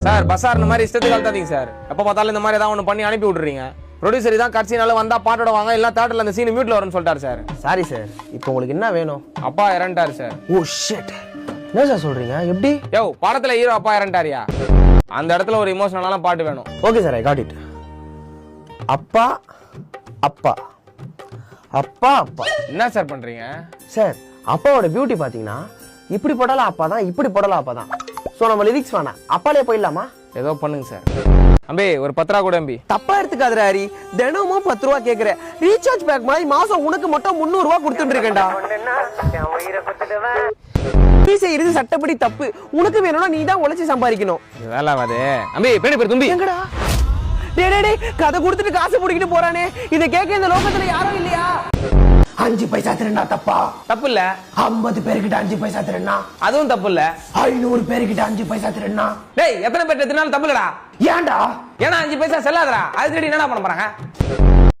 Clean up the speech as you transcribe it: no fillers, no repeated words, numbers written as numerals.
Sir பசார் இந்த மாதிரி இஷ்டத்துக்கு அழுத்தாதீங்க சார். எப்ப பார்த்தாலும் இந்த மாதிரி ஏதாவது ஒன்று பண்ணி அனுப்பி விட்டுறீங்க. ப்ரொடியூசர் தான் கட்சினால வந்தா பாட்டோட வாங்க, இல்ல தேட்டர்ல அந்த சீன் மியூட்ல வரும்னு சொல்லிட்டாரு சார். சாரி சார், இப்போ உங்களுக்கு என்ன வேணும்? அப்பா இறந்துட்டாரு சார். ஓ ஷிட், என்ன சார் சொல்றீங்க? எப்படி? யோ படத்துல ஹீரோ அப்பா இறந்துட்டாரியா, அந்த இடத்துல ஒரு இமோஷனலான பாட்டு வேணும். Okay sir, I got it. அப்பா அப்பா அப்பா அப்பா. என்ன சார் பண்றீங்க? சார் அப்பாவோட பியூட்டி பாத்தீங்கன்னா இப்படி போடலாம் அப்பா தான், இப்படி போடலாம் அப்பா தான். ஸோ நம்ம லிரிக்ஸ் வேணாம், அப்பாலே போயிடலாமா? ஏதோ பண்ணுங்க சார். அம்பி ஒரு 10 ரூபா கூட அம்பி. தப்பா எடுத்துக்காதடா ஹரி, தினமும் 10 ரூபா கேக்குற. ரீசார்ஜ் பேக் மாதிரி மாசம் உனக்கு மட்டும் 300 ரூபா கொடுத்துட்டு இருக்கேன்டா. நீ செய்யறது சட்டப்படி தப்பு. உனக்கு வேணும்னா நீ தான் உழைச்சி சம்பாதிக்கணும். வேலை வாது அம்பி, பேடி பேர் தும்பி எங்கடா? டேய் கதை கொடுத்துட்டு காசு பிடிக்கிட்டு போறானே, இதை கேட்க இந்த லோகத்துல யாரும் இல்லையா? 5 பைசா திருடா தப்பா? தப்பு இல்ல. 50 பேருக்கிட்ட 5 பைசா திருடா அதுவும் தப்பு இல்ல. 500 பேருக்கிட்ட 5 பைசா திருடா. டேய் எத்தனை பேர் திருநாள் தப்பு இல்லடா. ஏன்டா? ஏன்னா 5 பைசா செல்லாதடா. அது திருடி என்னடா பண்ண போறாங்க?